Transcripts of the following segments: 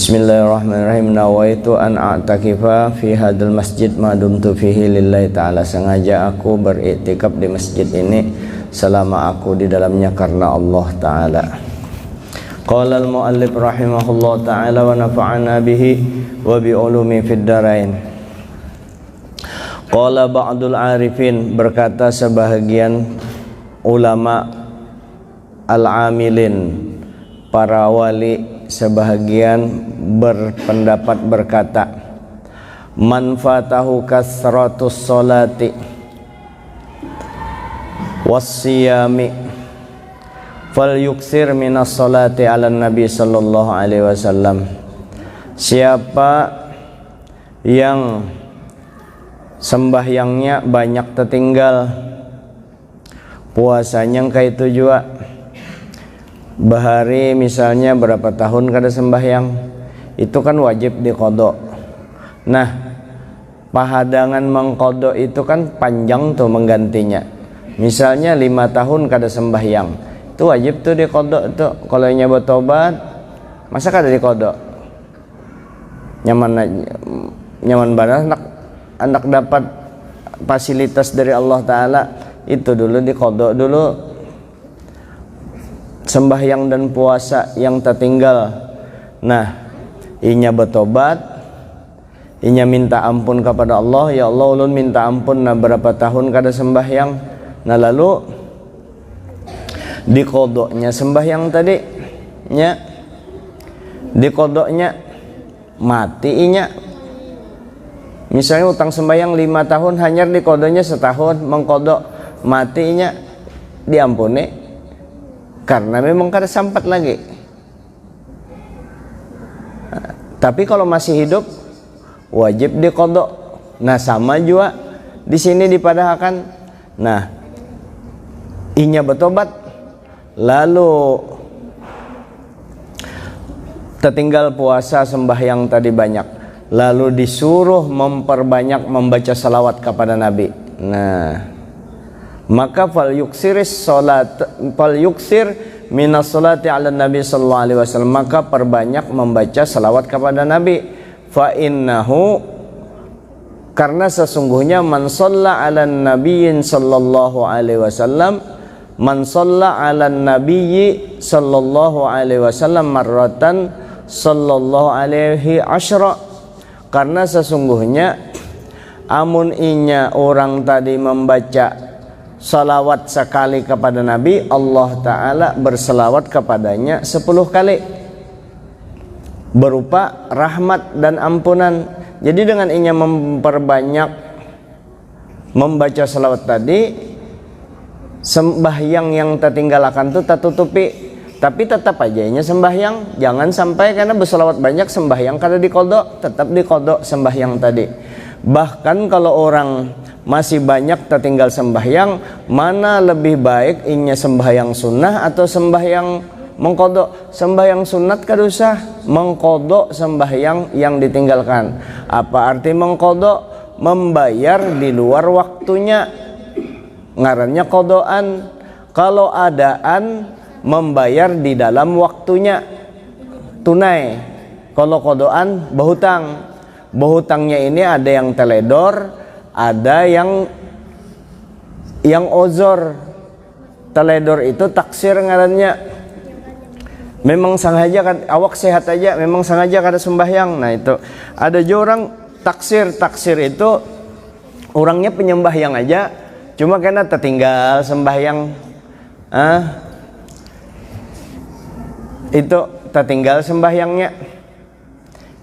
Bismillahirrahmanirrahim. Nawaitu an a'takifa fi hadal masjid ma dumtu fihi lillahi ta'ala. Sengaja aku beriktikaf di masjid ini selama aku di dalamnya karena Allah Ta'ala. Qala al-muallif rahimahullah ta'ala wa nafa'ana bihi wa bi ulumi fid darain. Qala ba'dul arifin, berkata sebahagian ulama al-amilin, para wali, sebahagian berpendapat berkata, man fatahu kasratus sholati wassiyami falyuksir minas sholati ala nabi sallallahu alaihi wasallam. Siapa yang sembahyangnya banyak tertinggal, puasanya kayak itu juga, bahari misalnya berapa tahun kada sembahyang, itu kan wajib diqodok. Nah, pahadangan mengqodok itu kan panjang tuh menggantinya. Misalnya 5 tahun kada sembahyang, itu wajib tuh diqodok tuh. Kalau nyoba tobat, masa kada diqodok? Nyaman banget anak dapat fasilitas dari Allah Ta'ala, itu dulu diqodok dulu. Sembahyang dan puasa yang tertinggal, nah inya bertobat, inya minta ampun kepada Allah, ya Allah ulun minta ampun nah berapa tahun kada sembahyang, nah lalu dikodoknya sembahyang tadi nya, dikodoknya mati inya. Misalnya utang sembahyang 5 tahun, hanya dikodoknya setahun, mengkodok mati inya, diampuni karena memang kada sempat lagi. Tapi kalau masih hidup wajib diqodok. Nah sama juga di sini dipadahkan. Nah inya bertobat, lalu tertinggal puasa sembahyang tadi banyak, lalu disuruh memperbanyak membaca salawat kepada Nabi. Nah maka fal yuksir minas salati ala nabi sallallahu alaihi wasallam, maka perbanyak membaca salawat kepada Nabi. Fa innahu, karena sesungguhnya man shalla ala nabiyyin sallallahu alaihi wasallam, man shalla ala nabiyyi sallallahu alaihi wasallam marratan sallallahu alaihi asyra, karena sesungguhnya amun inya orang tadi membaca salawat sekali kepada Nabi, Allah Ta'ala berselawat kepadanya 10 kali berupa rahmat dan ampunan. Jadi dengan inya memperbanyak membaca salawat tadi, sembahyang yang tertinggalkan itu tertutupi. Tapi tetap aja inya sembahyang, jangan sampai karena bersalawat banyak sembahyang kada dikodok, tetap dikodok sembahyang tadi. Bahkan kalau orang masih banyak tertinggal sembahyang, mana lebih baik inya sembahyang sunnah atau sembahyang mengkodok? Sembahyang sunat kada usah, mengkodok sembahyang yang ditinggalkan. Apa arti mengkodok? Membayar di luar waktunya, ngarannya kodoan. Kalau adaan, membayar di dalam waktunya, tunai. Kalau kodoan, berhutang. Berhutangnya ini ada yang teledor, ada yang ozor. Teledor itu taksir ngarannya, memang sengaja kan, awak sehat aja memang sengaja kada sembahyang. Nah itu ada juga orang taksir. Taksir itu orangnya penyembahyang aja, cuma karena tertinggal sembahyang, itu tertinggal sembahyangnya,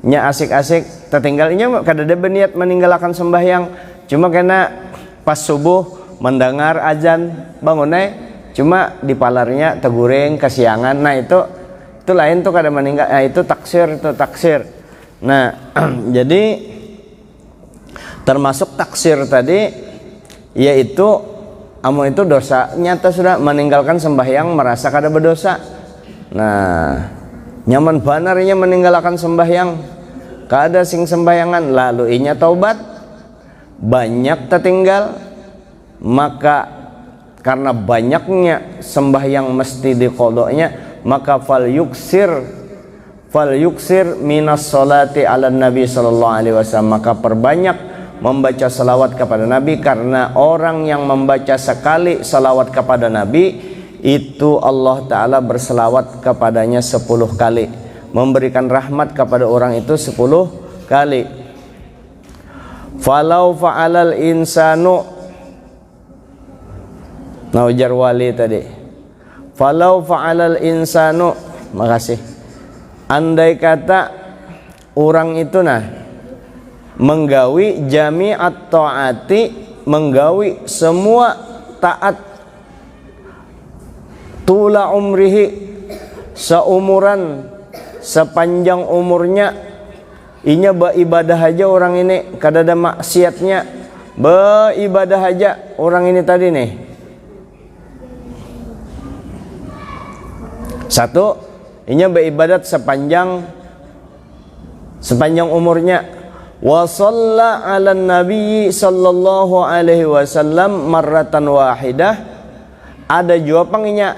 nya asik-asik tertinggalnya, kada ada berniat meninggalkan sembahyang, cuma karena pas subuh mendengar azan bangunnya, cuma di palarnya teguring kesiangan. Nah itu lain tuh kada meninggal. Nah itu taksir. Nah jadi termasuk taksir tadi, yaitu amun itu dosa nyata sudah meninggalkan sembahyang, merasa kada berdosa. Nah nyaman banarnya meninggalkan sembahyang, kada sing sembahyangan, lalu inya taubat, banyak tertinggal, maka karena banyaknya sembahyang mesti diqodoknya, maka fal falyuksir minas salati ala nabi sallallahu alaihi wasallam, maka perbanyak membaca salawat kepada Nabi, karena orang yang membaca sekali salawat kepada Nabi itu Allah Ta'ala berselawat kepadanya 10 kali, memberikan rahmat kepada orang itu 10 kali. Falau fa'alal insanu, nah ujar wali tadi, falau fa'alal insanu, makasih, andai kata orang itu menggawi jami'at ta'ati, menggawi semua taat, tula umrihi, seumuran, sepanjang umurnya, inya beribadah aja orang ini, kada ada maksiatnya, beribadah aja orang ini tadi nih. Satu, inya beribadat sepanjang umurnya. Wa shalla 'alan nabi sallallahu alaihi wasallam marratan wahidah. Ada jua panginya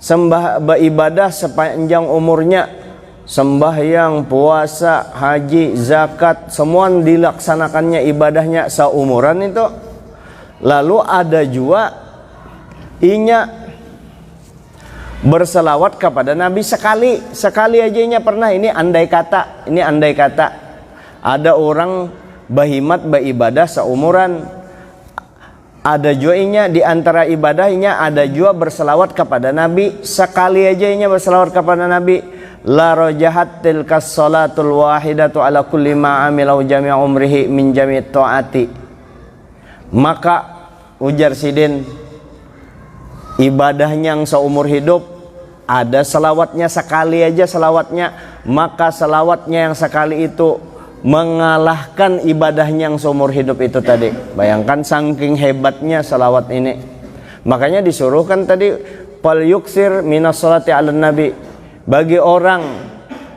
sembah beribadah sepanjang umurnya, sembahyang, puasa, haji, zakat, semua dilaksanakannya ibadahnya seumuran itu. Lalu ada jua berselawat kepada Nabi sekali aja nya pernah. Ini andai kata ada orang bahimat beribadah seumuran, ada juga di antara ibadahnya ada juga berselawat kepada Nabi sekali aja nya berselawat kepada Nabi. La rajahat tilkas salatul wahidatu ala kulli ma amilau jami' umrihi min jami' ta'ati. Maka ujar sidin, ibadahnya yang seumur hidup ada selawatnya sekali aja selawatnya, maka selawatnya yang sekali itu mengalahkan ibadahnya yang seumur hidup itu tadi. Bayangkan saking hebatnya selawat ini. Makanya disuruhkan tadi fal yuksir minas salati ala nabi, bagi orang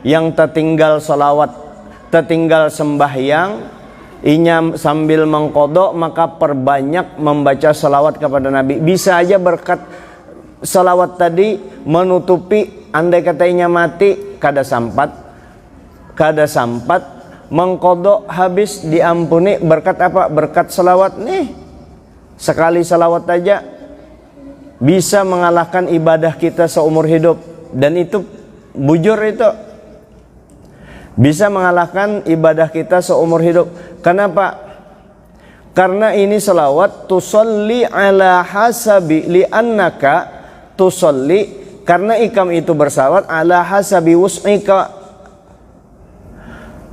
yang tertinggal selawat, tertinggal sembahyang, inya sambil mengkodok, maka perbanyak membaca salawat kepada Nabi. Bisa aja berkat salawat tadi menutupi, andai katanya mati kada sampat mengkodok habis diampuni, berkat apa? Berkat salawat nih. Sekali salawat aja bisa mengalahkan ibadah kita seumur hidup, dan itu bujur, itu bisa mengalahkan ibadah kita seumur hidup. Kenapa? Karena ini salawat tusalli ala hasabi li'annaka tusalli, karena ikam itu bersalawat ala hasabi wus'ika,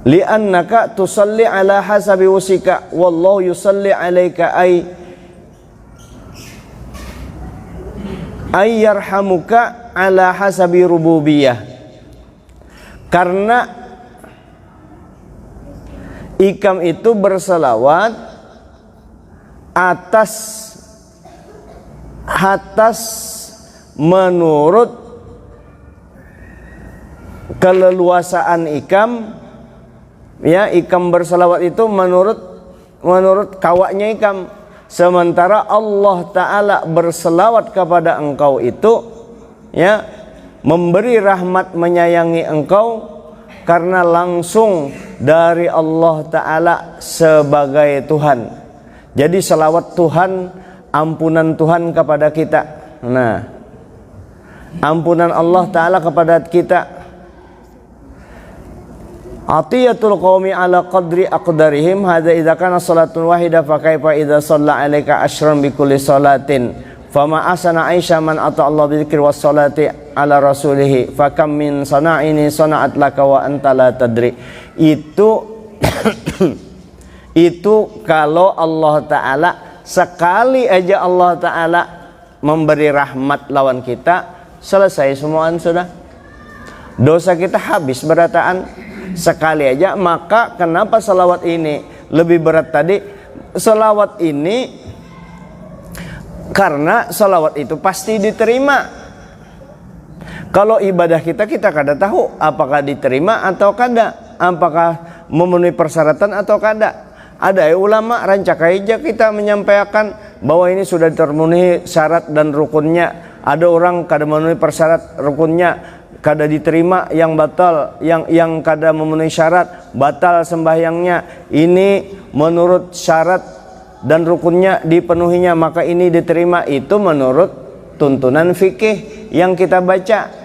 li'annaka tusalli ala hasabi wus'ika wallahu yusalli alaika ay yarhamuka ala hasabi rububiyah. Karena ikam itu berselawat atas menurut keleluasaan ikam, ya, ikam berselawat itu menurut kawaknya ikam. Sementara Allah Ta'ala berselawat kepada engkau itu, ya, memberi rahmat, menyayangi engkau karena langsung dari Allah Ta'ala sebagai Tuhan. Jadi selawat Tuhan, ampunan Tuhan kepada kita. Nah, ampunan Allah Ta'ala kepada kita. Atiyatul qaumi ala qadri aqdarihim, hadza idza kana salatun wahidah fa kaifa idza shalla alaika asyran bi kulli salatin. Fama asana Aisyah man ata Allah bi dzikri was salati ala rasulih fa kam min sana'ini sana'at laka wa anta la tadri. Itu kalau Allah Ta'ala sekali aja Allah Ta'ala memberi rahmat lawan kita, selesai semuaan sudah. Dosa kita habis berataan sekali aja. Maka kenapa salawat ini lebih berat tadi? Salawat ini karena salawat itu pasti diterima. Kalau ibadah kita kada tahu apakah diterima atau kada, apakah memenuhi persyaratan atau kada. Ada ulama rancak aja kita menyampaikan bahwa ini sudah terpenuhi syarat dan rukunnya. Ada orang kada memenuhi persyarat rukunnya, kada diterima, yang batal, yang kada memenuhi syarat, batal sembahyangnya. Ini menurut syarat dan rukunnya dipenuhinya, maka ini diterima. Itu menurut tuntunan fikih yang kita baca.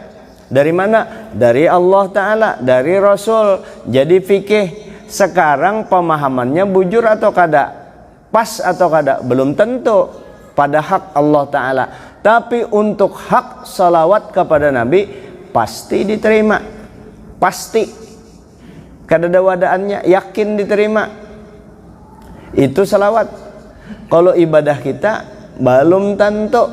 Dari mana? Dari Allah Ta'ala, dari Rasul. Jadi fikih sekarang pemahamannya bujur atau kada, pas atau kada, belum tentu pada hak Allah Ta'ala. Tapi untuk hak salawat kepada Nabi pasti diterima, pasti kada ada wadaannya, yakin diterima. Itu salawat. Kalau ibadah kita belum tentu.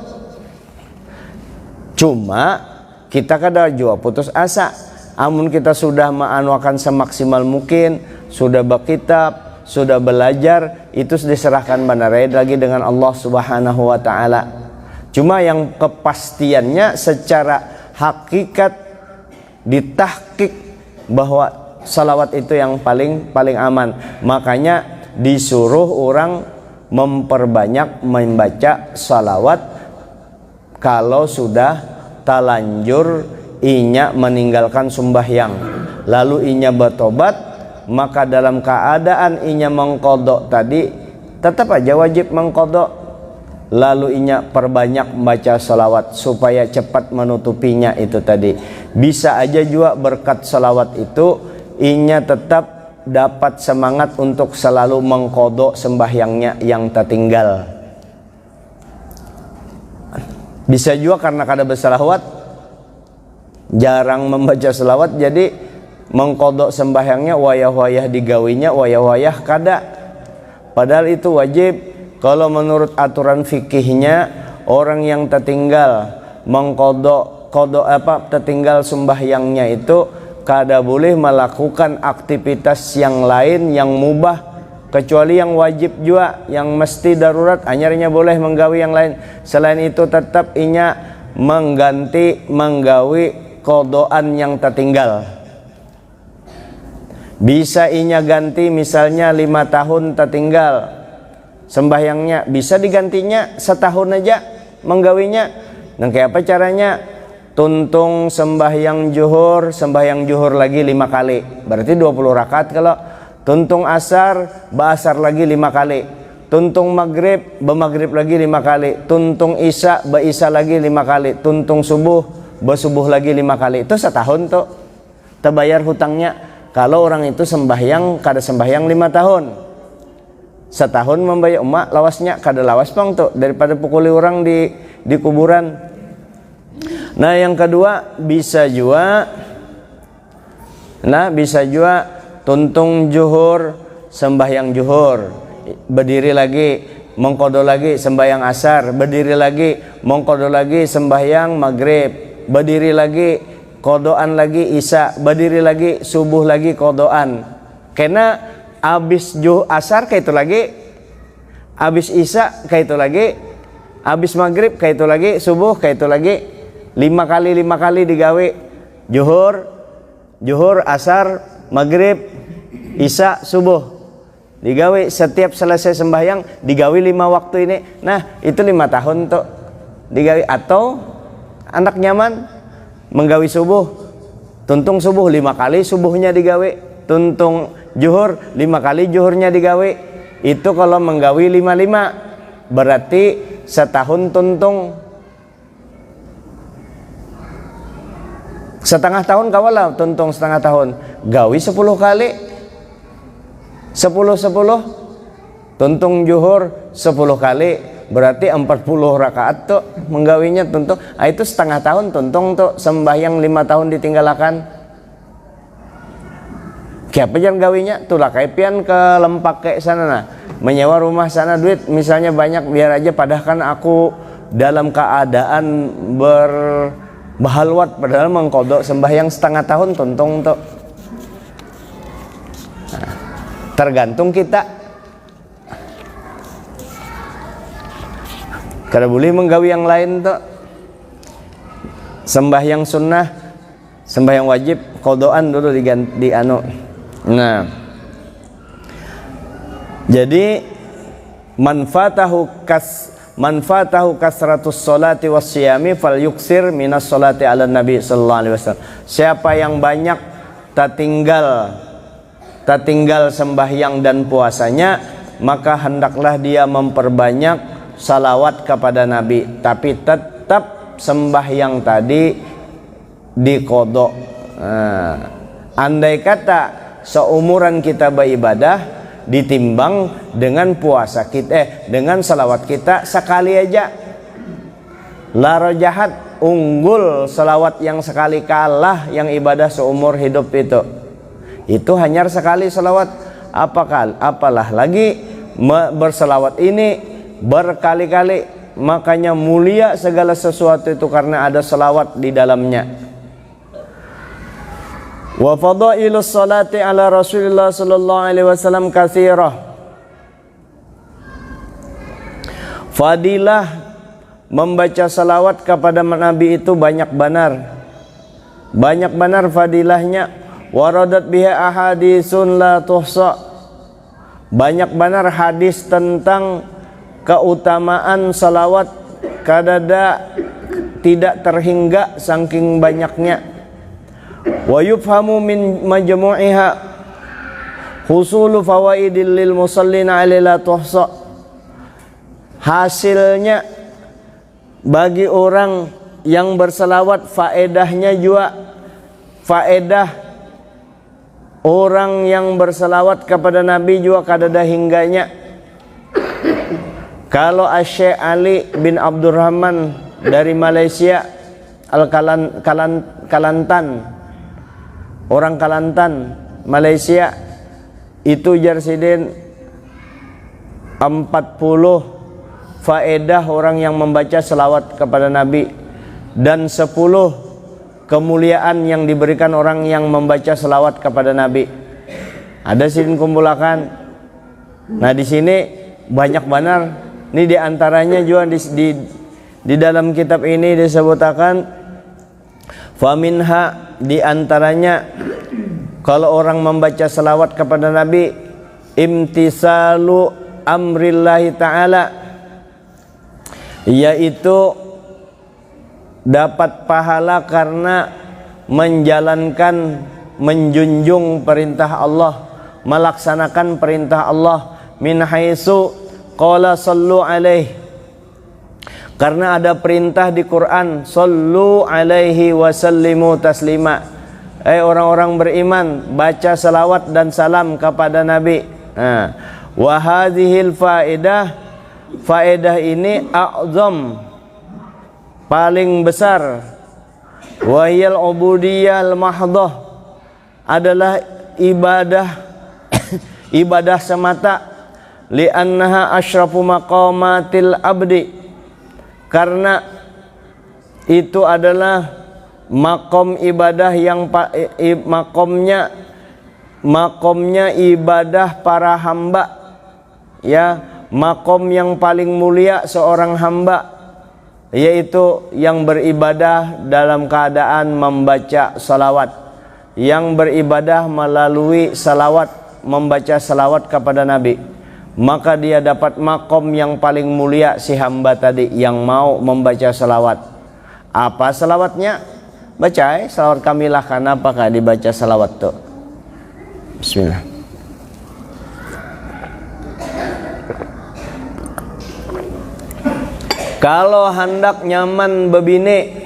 Cuma kita kada jua putus asa. Amun kita sudah ma'anwakan semaksimal mungkin, sudah berkitab, sudah belajar, itu diserahkan benarai lagi dengan Allah Subhanahu wa Ta'ala. Cuma yang kepastiannya secara hakikat ditahkik bahwa salawat itu yang paling aman. Makanya disuruh orang memperbanyak membaca salawat kalau sudah talanjur inya meninggalkan sembahyang, lalu inya bertobat, maka dalam keadaan inya mengkodok tadi tetap aja wajib mengkodok, lalu inya perbanyak membaca salawat supaya cepat menutupinya. Itu tadi bisa aja juga berkat salawat itu inya tetap dapat semangat untuk selalu mengkodok sembahyangnya yang tertinggal. Bisa juga karena kada bersalawat, jarang membaca selawat, jadi mengkodok sembahyangnya wayah-wayah digawinya, wayah-wayah kada. Padahal itu wajib. Kalau menurut aturan fikihnya, orang yang tertinggal mengkodok tertinggal sembahyangnya itu kada boleh melakukan aktivitas yang lain yang mubah, kecuali yang wajib juga, yang mesti darurat, hanyarnya boleh menggawi yang lain. Selain itu tetap inya menggawi kodoan yang tertinggal. Bisa inya ganti, misalnya 5 tahun tertinggal sembahyangnya, bisa digantinya setahun aja menggawinya. Dan kayak apa caranya? Tuntung sembahyang juhur lagi 5 kali, berarti 20 rakaat. Kalau tuntung asar, basar lagi 5 kali. Tuntung maghrib, bemaghrib lagi 5 kali. Tuntung isya, isya lagi 5 kali. Tuntung subuh, bersubuh lagi 5 kali. Itu setahun tuh terbayar hutangnya. Kalau orang itu sembahyang, kada sembahyang 5 tahun, setahun membayar emak lawasnya, kada lawas pang tuh, daripada pukuli orang di kuburan. Nah yang kedua bisa juga tuntung juhur, sembahyang juhur, berdiri lagi, mengkodo lagi sembahyang asar, berdiri lagi, mengkodo lagi sembahyang maghrib, berdiri lagi, kodoan lagi isya, berdiri lagi, subuh lagi, kodoan. Karena habis asar kayak itu lagi, habis isya kayak itu lagi, habis maghrib kayak itu lagi, subuh kayak itu lagi. 5 kali digawe. Juhur, asar, maghrib, isya, subuh digawe. Setiap selesai sembahyang digawe 5 waktu ini. Nah itu 5 tahun tuh digawe. Atau anak nyaman menggawi subuh, tuntung subuh 5 kali subuhnya digawe, tuntung juhur 5 kali juhurnya digawe. Itu kalau menggawi 5 berarti setahun tuntung. Setengah tahun kawalah tuntung setengah tahun, gawi 10 kali, 10 tuntung juhur 10 kali, berarti 40 rakaat tuh menggawinya tuntung. Itu setengah tahun tuntung tuh, sembahyang 5 tahun ditinggalkan. Siapa yang gawinya tuh lah kayak pian ke Lempak kayak sana nah, menyewa rumah sana, duit misalnya banyak, biar aja padahal kan aku dalam keadaan bahalwat, padahal mengkodok sembahyang setengah tahun tuntung tuh. Nah, tergantung kita. Kada boleh menggawi yang lain tuh. Sembahyang sunnah, sembahyang wajib, kodoan dulu diganti anu. Nah, jadi man fatahu kasratus sholati wassiyami falyuksir minas sholati ala nabi sallallahu alaihi wasallam. Siapa yang banyak tertinggal sembahyang dan puasanya, maka hendaklah dia memperbanyak salawat kepada Nabi, tapi tetap sembahyang tadi diqodok. Andai kata seumuran kita beribadah ditimbang dengan puasa kita, dengan salawat kita sekali aja, la rojahat, unggul salawat yang sekali kalah yang ibadah seumur hidup itu hanya sekali salawat, apalah lagi bersalawat ini berkali-kali. Makanya mulia segala sesuatu itu karena ada salawat di dalamnya. Wa fadailus salati ala Rasulillah sallallahu alaihi wasallam katsirah. Fadilah membaca salawat kepada Nabi itu banyak benar fadilahnya. Waradat biha ahadisun la tuhsa. Banyak benar hadis tentang keutamaan salawat kadada tidak terhingga saking banyaknya. Wa yufhamu min majmu'iha husulu fawaidil lil musallina alaiha tuhsa. Hasilnya bagi orang yang bersalawat, faedahnya juga faedah orang yang bersalawat kepada Nabi juga kadada hingganya. Kalau Syekh Ali bin Abdurrahman dari Malaysia, Kelantan, orang Kelantan Malaysia itu jarsidin 40 faedah orang yang membaca selawat kepada Nabi dan 10 kemuliaan yang diberikan orang yang membaca selawat kepada Nabi. Ada sidin kumpulakan. Nah di sini banyak benar. Ini diantaranya juga di dalam kitab ini disebutkan, faminha, diantaranya kalau orang membaca selawat kepada Nabi, imtisalu amrillahi ta'ala, yaitu dapat pahala karena menjunjung perintah Allah, melaksanakan perintah Allah. Min haitsu qala sallu alaihi, karena ada perintah di Quran, sallu alaihi wasallimu taslima. Orang-orang beriman baca salawat dan salam kepada Nabi. Wa hadhil faedah ini a'zam, paling besar. Wahiyal ubudiyah al-mahdhah, adalah ibadah semata. Li'annaha asyrafu maqamatil abdi, karena itu adalah makom ibadah yang makomnya ibadah para hamba, ya, makom yang paling mulia seorang hamba, yaitu yang beribadah dalam keadaan membaca salawat, yang beribadah melalui salawat, membaca salawat kepada Nabi. Maka dia dapat makom yang paling mulia, si hamba tadi yang mau membaca salawat. Apa salawatnya? Baca salawat kamilah. Kenapakah dibaca salawat tuh? Bismillah. Kalau hendak nyaman bebini,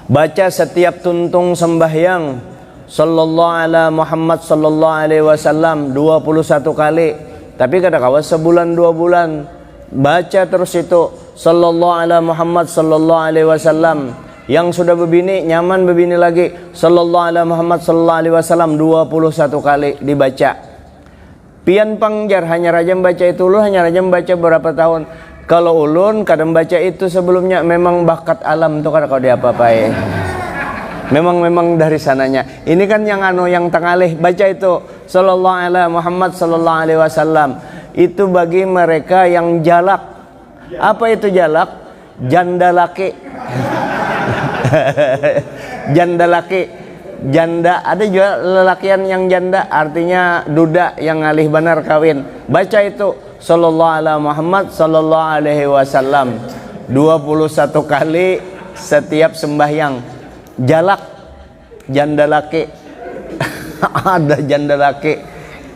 baca setiap tuntung sembahyang sallallahu ala Muhammad sallallahu alaihi wasallam 21 kali. Tapi kata kawan sebulan 2 bulan baca terus itu sallallahu ala Muhammad sallallahu alaihi wasallam. Yang sudah bebini nyaman bebini lagi sallallahu ala Muhammad sallallahu alaihi wasallam 21 kali dibaca. Pian pangjar hanya raja membaca itu ulun, hanya raja membaca berapa tahun. Kalau ulun kadang baca itu sebelumnya memang bakat alam tuh kada kau diapa-apai. Memang dari sananya. Ini kan yang tengalih baca itu sallallahu alaihi Muhammad sallallahu alaihi wasallam. Itu bagi mereka yang jalak. Apa itu jalak? Janda laki. Janda laki. janda, ada juga lelakian yang janda, artinya duda yang ngalih benar kawin. Baca itu sallallahu ala Muhammad sallallahu alaihi wasallam 21 kali setiap sembahyang. Jalak janda laki. Ada janda laki.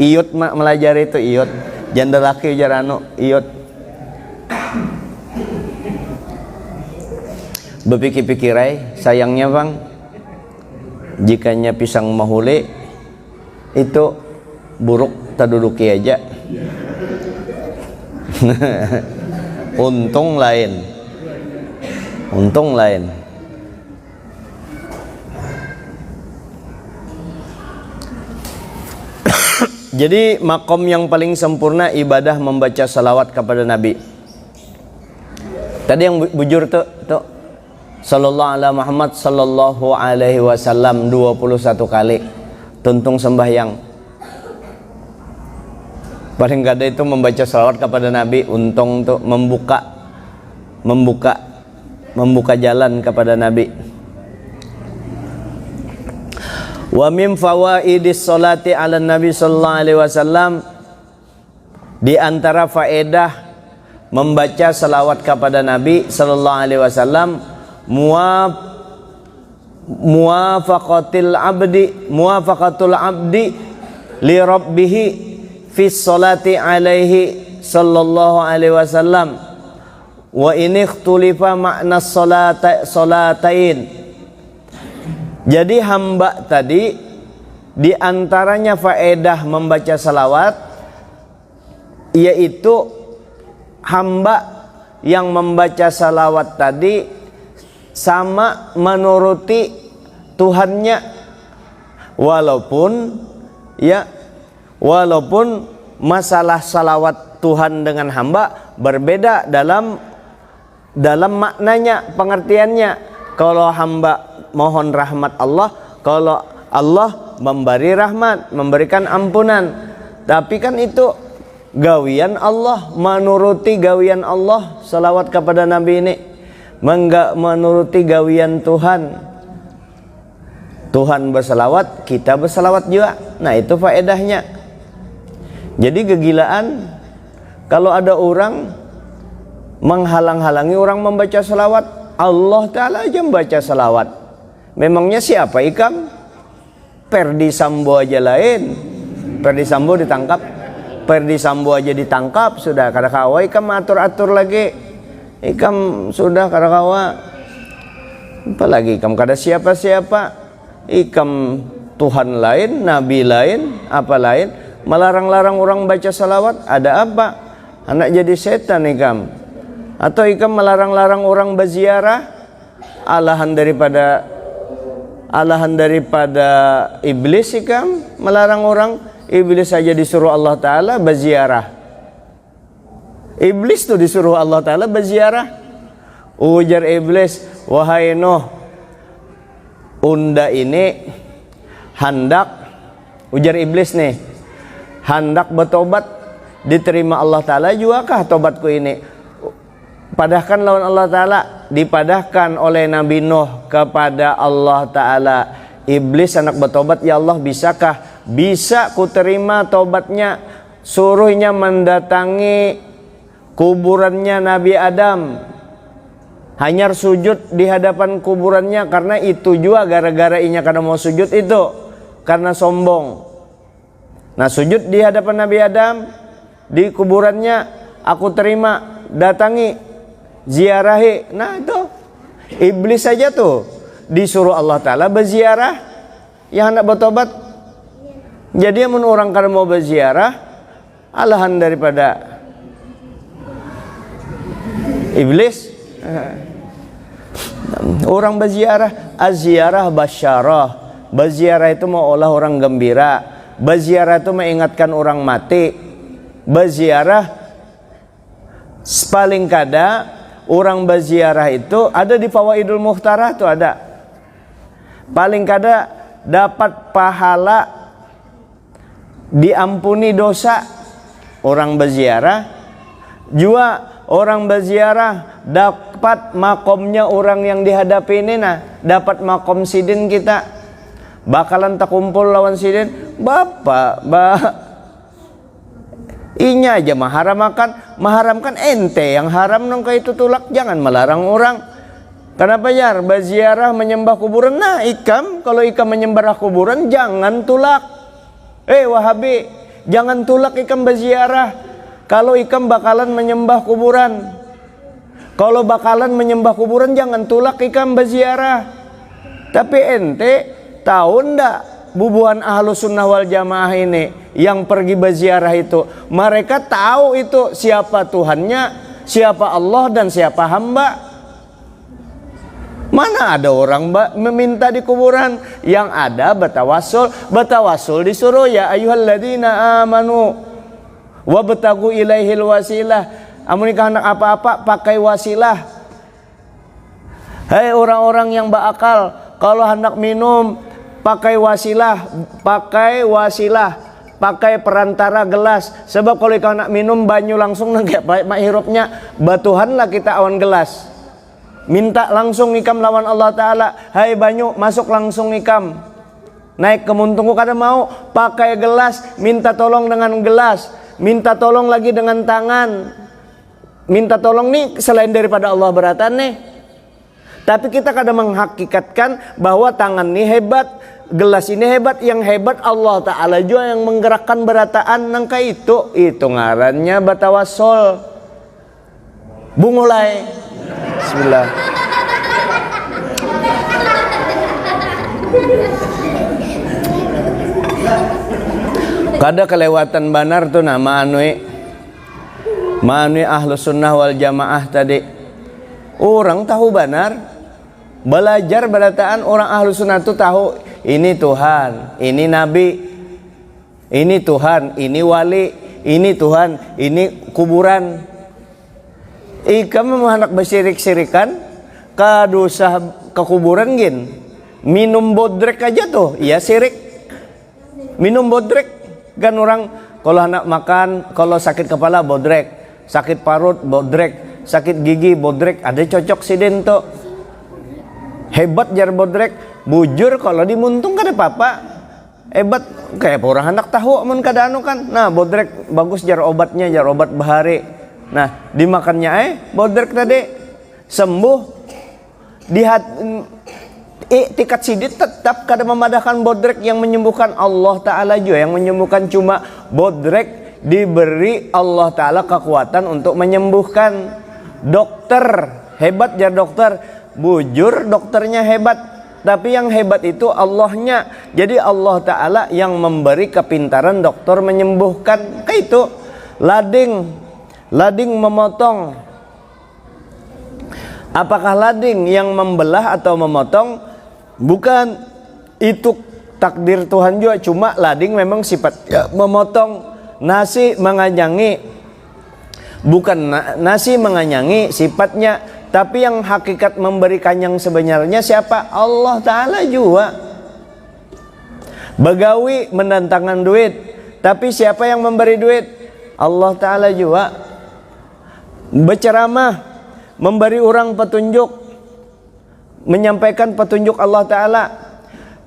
Iyut melajari itu iyut. Janda laki jarano iyut. Berpikir-pikirai, sayangnya bang, jikanya pisang mahule itu buruk taduduki aja. Untung lain. Untung lain. Jadi makom yang paling sempurna ibadah membaca salawat kepada Nabi. Tadi yang bujur tuh sallallahu ala Muhammad sallallahu alaihi wasallam 21 kali tuntung sembahyang. Paling gak ada itu membaca salawat kepada Nabi, untung tuh membuka jalan kepada Nabi. Wa min fawaidis salati ala Nabi sallallahu alaihi wasallam, di antara faedah membaca salawat kepada Nabi sallallahu alaihi wasallam, muwafaqatul abdi li rabbih fi salati alaihi sallallahu alaihi wasallam wa in ikhtulifa makna salatain. Jadi hamba tadi, di antaranya faedah membaca salawat, yaitu hamba yang membaca salawat tadi sama menuruti Tuhannya, walaupun masalah salawat Tuhan dengan hamba berbeda dalam maknanya, pengertiannya. Kalau hamba mohon rahmat Allah, kalau Allah memberi rahmat, memberikan ampunan. Tapi kan itu gawian Allah, menuruti gawian Allah. Salawat kepada Nabi ini menuruti gawian Tuhan. Tuhan bersalawat, kita bersalawat juga. Nah itu faedahnya. Jadi kegilaan kalau ada orang menghalang-halangi orang membaca salawat, Allah Ta'ala aja membaca salawat. Memangnya siapa ikam? Perdi Sambo aja lain. Perdi Sambo ditangkap. Perdi Sambo aja ditangkap sudah kadakawa ikam atur-atur lagi. Ikam sudah kadakawa. Apalagi ikam kada siapa-siapa. Ikam Tuhan lain, Nabi lain, apa lain. Melarang-larang orang baca salawat. Ada apa? Anak jadi setan ikam. Atau ikam melarang-larang orang berziarah. Alahan daripada iblis ikam melarang orang. Iblis saja disuruh Allah Ta'ala berziarah. Iblis tuh disuruh Allah Ta'ala berziarah. Ujar iblis, wahai Nuh, unda ini hendak, ujar iblis nih, hendak bertobat, diterima Allah Ta'ala juga kah tobatku ini? Padahkan lawan Allah Ta'ala, dipadahkan oleh Nabi Nuh kepada Allah Ta'ala. Iblis anak bertobat, ya Allah bisakah? Bisa ku terima tobatnya. Suruhnya mendatangi kuburannya Nabi Adam, hanyar sujud di hadapan kuburannya. Karena itu juga gara-gara inya karena mau sujud itu karena sombong. Nah sujud di hadapan Nabi Adam, di kuburannya, aku terima, datangi, ziarahi. Nah itu iblis saja tuh disuruh Allah Ta'ala berziarah yang hendak bertobat. Jadi yang orang kalau mau berziarah, alahan daripada iblis. Orang berziarah, az-ziarah basyarah. Berziarah itu mau olah orang gembira. Berziarah itu mengingatkan orang mati. Berziarah paling kada orang berziarah itu ada di Fawaidul Mukhtarah itu ada. Paling kada dapat pahala, diampuni dosa orang berziarah. Juga orang berziarah dapat makomnya orang yang dihadapi ini, nah dapat makom sidin kita. bakalan tak kumpul lawan sidin bapak inya aja maharamkan ente yang haram nong itu tulak, jangan melarang orang. Kenapa jar baziarah menyembah kuburan? Nah ikam kalau ikam menyembah kuburan jangan tulak. Wahabi, jangan tulak ikam baziarah kalau ikam bakalan menyembah kuburan. Kalau bakalan menyembah kuburan jangan tulak ikam baziarah. Tapi ente tahu ndak bubuhan Ahlus Sunnah wal Jamaah ini yang pergi berziarah itu, mereka tahu itu siapa Tuhannya, siapa Allah dan siapa hamba. Mana ada orang meminta di kuburan? Yang ada batawasul disuruh ya ayyuhalladzina amanu wabtagu ilaihil wasilah. Amun anak apa-apa pakai wasilah. Hei orang-orang yang berakal, kalau hendak minum pakai wasilah, pakai perantara gelas. Sebab kalau kau nak minum banyu langsung nggak baik hirupnya, batuhanlah kita awan gelas. Minta langsung ikam lawan Allah Ta'ala, hai banyu masuk langsung ikam. Naik ke muntungku kada mau, pakai gelas, minta tolong dengan gelas, minta tolong lagi dengan tangan. Minta tolong nih selain daripada Allah beratan nih. Tapi kita kadang menghakikatkan bahwa tangan ini hebat, gelas ini hebat, yang hebat Allah Ta'ala juga yang menggerakkan berataan nangka itu ngarannya batawasol. Bungulai bismillah. Kada kelewatan banar tuh nama manui Ahlus Sunnah wal Jamaah tadi. Orang tahu benar, belajar berataan orang Ahlus Sunnah itu tahu ini Tuhan, ini Nabi, ini Tuhan, ini wali, ini Tuhan, ini kuburan. Ikam anak bersirik-sirikan kadosa ke kuburan gin. Minum bodrek aja tuh, iya sirik. Minum bodrek kan orang kalau anak makan, kalau sakit kepala bodrek, sakit parut bodrek, sakit gigi bodrek, ada cocok siden tuh. Hebat jar bodrek, bujur kalau dimuntung kada apa-apa. Hebat kayak orang anak tahu amun kada anu kan. Nah, bodrek bagus jar obatnya, jar obat bahari. Nah, dimakannya bodrek tadi sembuh. Tikat sidit tetap kada memadahkan bodrek yang menyembuhkan. Allah Ta'ala juga yang menyembuhkan, cuma bodrek diberi Allah Ta'ala kekuatan untuk menyembuhkan. Dokter hebat ya dokter, bujur dokternya hebat, tapi yang hebat itu Allahnya. Jadi Allah Ta'ala yang memberi kepintaran dokter menyembuhkan. Kayak itu lading memotong. Apakah lading yang membelah atau memotong? Bukan, itu takdir Tuhan juga, cuma lading memang sifatnya memotong. Nasi menganyangi, bukan nasi menganyangi sifatnya, tapi yang hakikat memberikan yang sebenarnya siapa? Allah Ta'ala juga. Begawi mendatangkan duit, tapi siapa yang memberi duit? Allah Ta'ala juga. Berceramah, memberi orang petunjuk, menyampaikan petunjuk Allah Ta'ala.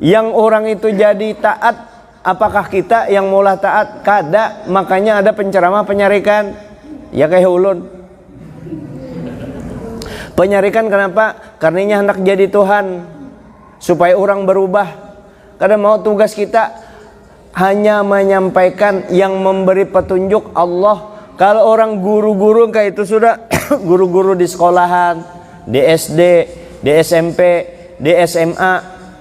Yang orang itu jadi taat, apakah kita yang mula taat? Kada. Makanya ada penceramah penyarikan. Ya kayak ulun. Penyarikan kenapa? Karenanya hendak jadi Tuhan, supaya orang berubah. Kada mau tugas kita hanya menyampaikan yang memberi petunjuk Allah. Kalau orang guru-guru kayak itu sudah guru-guru di sekolahan, di SD, di SMP, di SMA,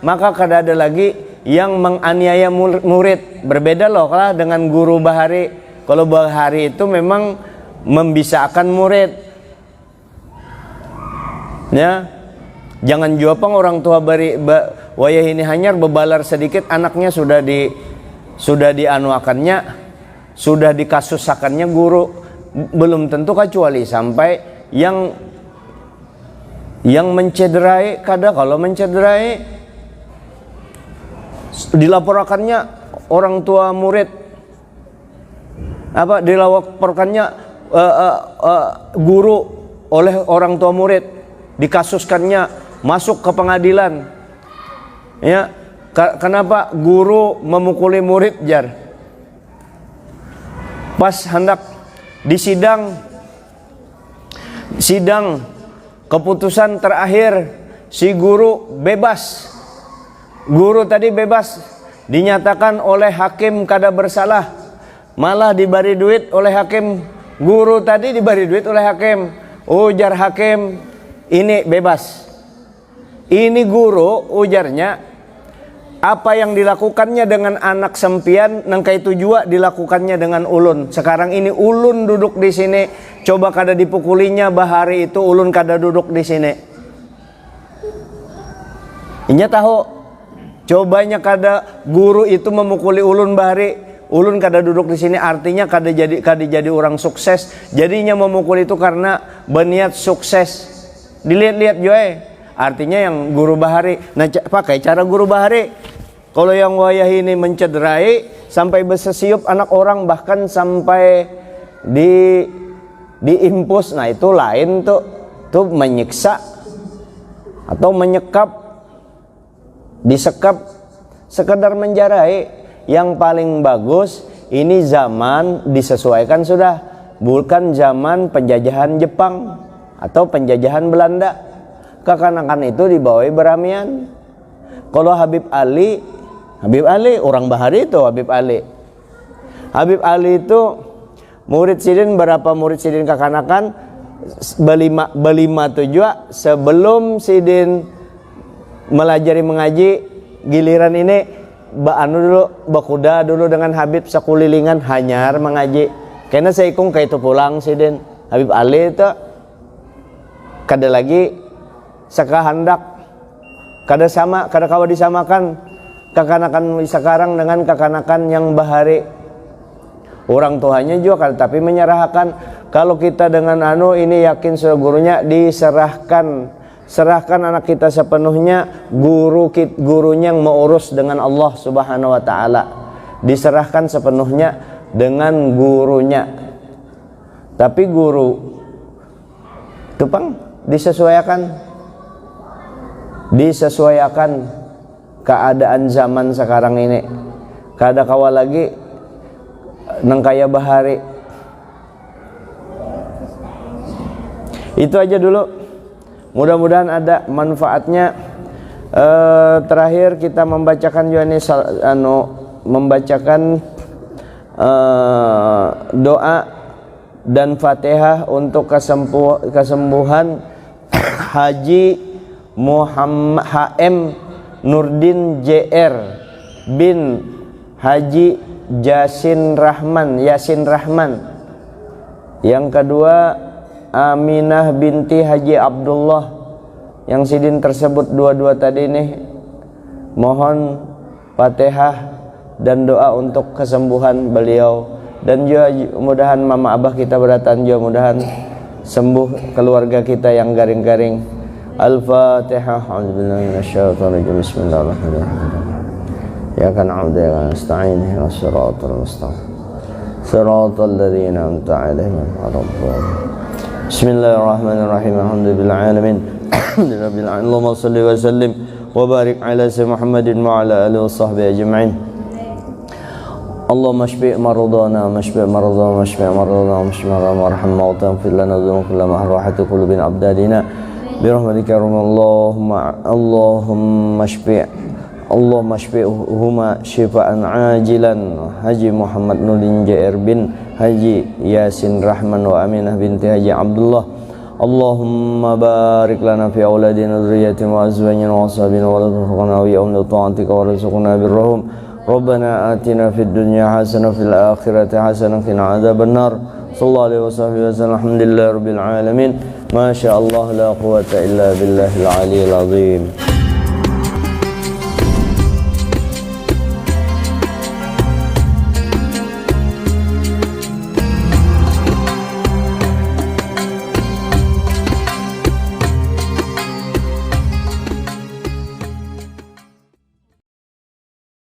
maka kada ada lagi yang menganiaya murid. Berbeda loh lah dengan guru bahari. Kalau bahari itu memang membisaakan murid. Ya, jangan juapang orang tua bari wayah ini hanyar bebalar sedikit anaknya sudah dianuakannya, sudah dikasusakannya guru. Belum tentu kecuali sampai yang mencederai. Kada kalau mencederai dilaporkannya orang tua murid, apa dilaporkannya guru oleh orang tua murid, dikasuskannya masuk ke pengadilan. Ya, Kenapa guru memukuli murid, Jar? Pas hendak di sidang keputusan terakhir, si guru bebas. Guru tadi bebas, dinyatakan oleh hakim kada bersalah, malah diberi duit oleh hakim. Guru tadi diberi duit oleh hakim. Ujar hakim, ini bebas. Ini guru ujarnya, apa yang dilakukannya dengan anak sempian, nangka itu juga dilakukannya dengan ulun. Sekarang ini ulun duduk di sini, coba kada dipukulinya bahari itu ulun kada duduk di sini. Inya tahu, cobanya kada guru itu memukuli ulun bahari, ulun kada duduk di sini, artinya kada jadi orang sukses. Jadinya memukul itu karena berniat sukses. Dilihat-lihat juga, artinya yang guru bahari. Nah, pakai cara guru bahari. Kalau yang wayah ini mencederai sampai bersesiup anak orang, bahkan sampai diimpus, nah itu lain tuh menyiksa atau menyekap, disekap, sekedar menjarai. Yang paling bagus ini zaman disesuaikan sudah, bukan zaman penjajahan Jepang atau penjajahan Belanda. Kekanakan itu dibawai beramian. Kalau Habib Ali orang bahari itu Habib Ali itu murid sidin, berapa murid sidin kekanakan? Belima tujuh. Sebelum sidin melajari mengaji, giliran ini bakuda dulu dengan Habib sakulilingan hanyar mengaji. Karena saya ikung kayak itu pulang sidin. Habib Ali itu kada lagi sekahandak, kada kawa disamakan kekanakan sekarang dengan kekanakan yang bahari. Orang tuanya juga kada tapi menyerahkan. Kalau kita dengan ini yakin sudah gurunya serahkan anak kita sepenuhnya, gurunya yang mengurus dengan Allah Subhanahu wa taala. Diserahkan sepenuhnya dengan gurunya. Tapi guru tupang disesuaikan keadaan zaman sekarang ini. Kada kawa lagi nang kaya bahari. Itu aja dulu. Mudah-mudahan ada manfaatnya. Terakhir kita membacakan juga nih membacakan doa dan Fatihah untuk kesembuhan Haji Muhammad HM Nurdin JR bin Haji Yasin Rahman. Yang kedua Aminah binti Haji Abdullah. Yang sidin tersebut dua-dua tadi nih, mohon Fatihah dan doa untuk kesembuhan beliau. Dan juga mudahan mama abah kita beratan juga mudahan sembuh keluarga kita yang garing-garing. Al-Fatihah. A'udzubillahi minasyaitonir rajim. Bismillahirrahmanirrahim. Ya kan na'budu wa nasta'in ihdinas siratal mustaqim. Siratal ladzina an'amta 'alaihim ghairil maghdubi 'alaihim. Bismillahirrahmanirrahim. Alhamdulillahil alamin. Alhamdulillahil alamin. Allahumma shalli wa sallim wa barik ala sayyidina Muhammadin wa ala alihi washabbihi ajma'in. Allahumma shfi' maradana, mashfi' maradana, mashfi' maradana, mashfi' maradana, warham mawtana, fir lana dhunubana kullama rahatu qulubina abdadina bi rahmatika Allahumma shfi'huma shifaan ajilan. Haji Muhammad Nurdin JR bin Haji Yasin Rahman wa Aminah binti Haji Abdullah. Allahumma barik lana fi auladina dzurriyyatina wa azwajina wa ashabina wa la tughfirna wa ya'minu ta'atika wa rizqna birrahum. Rabbana atina fid dunya hasanah fil akhirati hasanah wa qina adzabannar. Sallallahu alaihi wasallam. Alhamdulillahirabbil alamin. Ma syaa Allah la quwwata illa billahil aliyyil azim.